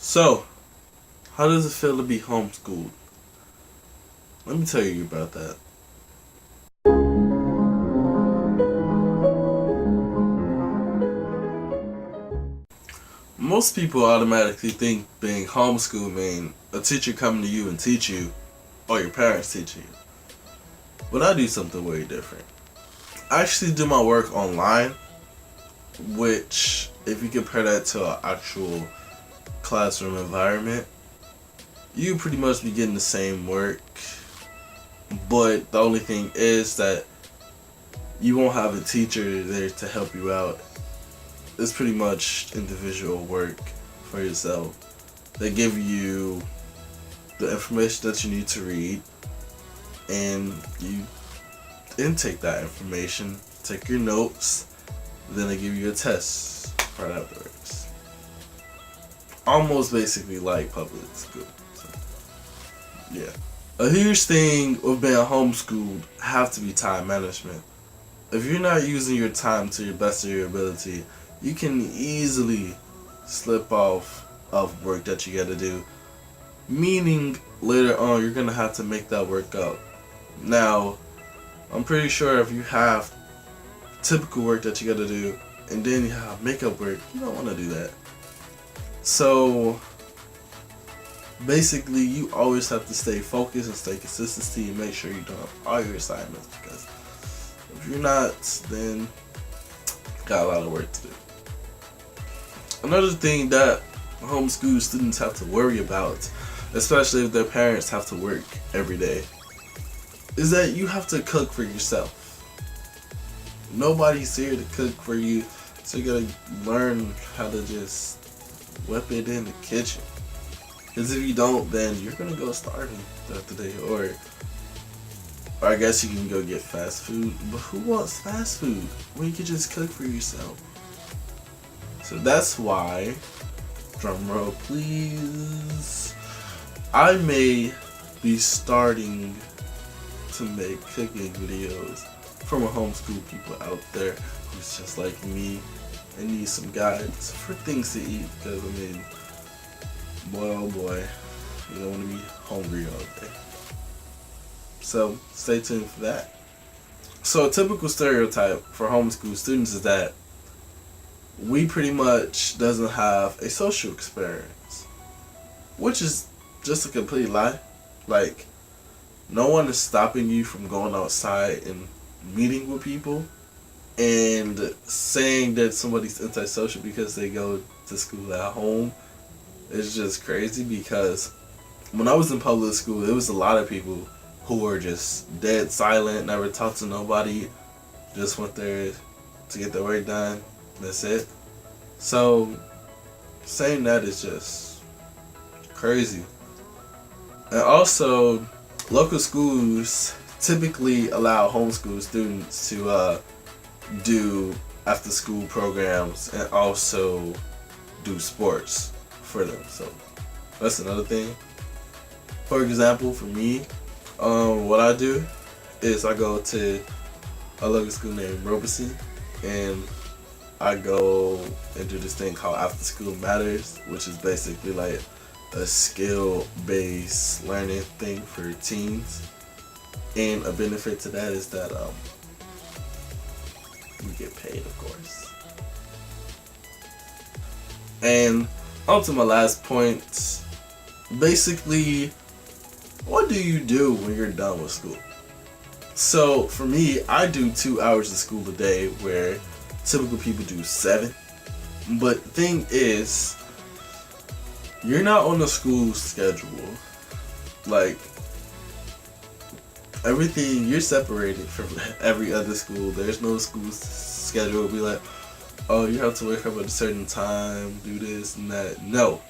So, how does it feel to be homeschooled? Let me tell you about that. Most people automatically think being homeschooled means a teacher coming to you and teach you, or your parents teaching you. But I do something way different. I actually do my work online, which, if you compare that to an actual classroom environment, you pretty much be getting the same work. But the only thing is that you won't have a teacher there to help you out. It's pretty much individual work for yourself. They give you the information that you need to read, and you intake that information, take your notes, then they give you a test right afterwards. Almost basically like public school. So, yeah. A huge thing with being homeschooled have to be time management. If you're not using your time to your best of your ability, you can easily slip off of work that you gotta do. Meaning later on you're gonna have to make that work up. Now, I'm pretty sure if you have typical work that you gotta do and then you have makeup work, you don't wanna do that. So basically you always have to stay focused and stay consistency and make sure you're doing all your assignments, because if you're not, then you got a lot of work to do. Another thing that homeschool students have to worry about, especially if their parents have to work every day, is that you have to cook for yourself. Nobody's here to cook for you, so you gotta learn how to just whip it in the kitchen. Because if you don't, then you're gonna go starving throughout the day, or I guess you can go get fast food. But who wants fast food when you can just cook for yourself? So that's why, drum roll please, I may be starting to make cooking videos for my homeschool people out there who's just like me and need some guides for things to eat. Because I mean, boy oh boy, you don't want to be hungry all day. So stay tuned for that. So a typical stereotype for homeschool students is that we pretty much doesn't have a social experience, which is just a complete lie. Like, no one is stopping you from going outside and meeting with people, and saying that somebody's antisocial because they go to school at home is just crazy. Because when I was in public school, it was a lot of people who were just dead silent, never talked to nobody, just went there to get their work done. That's it. So saying that is just crazy. And also, local schools typically allow homeschool students to do after school programs and also do sports for them. So that's another thing. For example, for me, what I do is I go to a local school named Robeson, and I go and do this thing called After School Matters, which is basically like a skill-based learning thing for teens. And a benefit to that is that we get paid, of course. And on to my last point. Basically, what do you do when you're done with school? So for me, I do 2 hours of school a day, where typical people do 7. But the thing is, you're not on the school schedule. Like, everything, you're separated from every other school. There's no school schedule. Be like, oh, you have to wake up at a certain time, do this and that. No.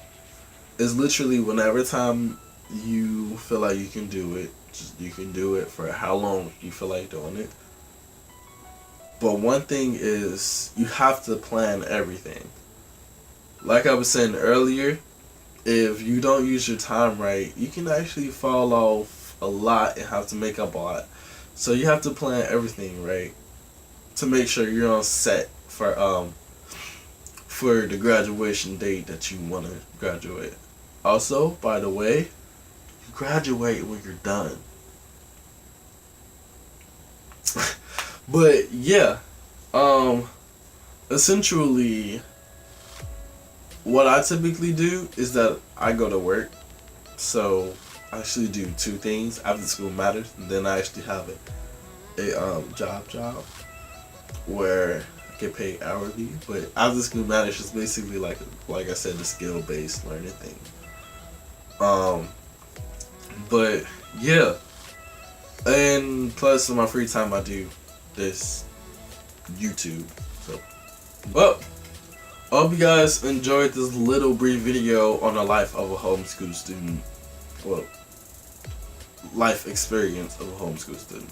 It's literally whenever time you feel like you can do it. You can do it for how long you feel like doing it. But one thing is, you have to plan everything. Like I was saying earlier, if you don't use your time right, you can actually fall off a lot and have to make up a lot. So you have to plan everything right to make sure you're on set for for the graduation date that you want to graduate. Also, by the way, you graduate when you're done. But yeah, essentially, what I typically do is that I go to work. So I actually do two things. After school matters, and then I actually have a job where I get paid hourly. But after school matters is basically like I said, the skill based learning thing. But yeah, and plus in my free time I do this YouTube. So, well, I hope you guys enjoyed this little brief video on the life of a homeschool student. Well, life experience of a homeschool student.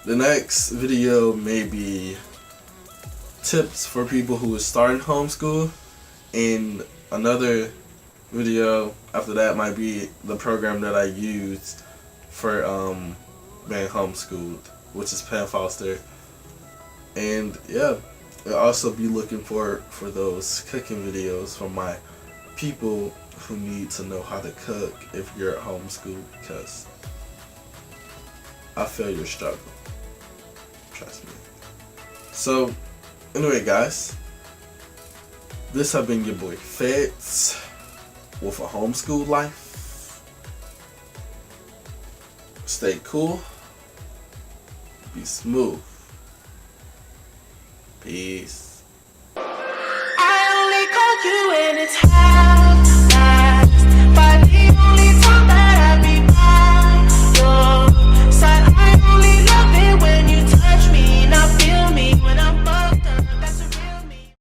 The next video may be tips for people who are starting homeschool, and another video after that might be the program that I used for being homeschooled, which is Penn Foster. And yeah, I'll also be looking for those cooking videos from my people who need to know how to cook if you're at homeschool, because I feel your struggle. Trust me. So, anyway, guys, this has been your boy Feadds with a homeschool life. Stay cool. Be smooth. Peace.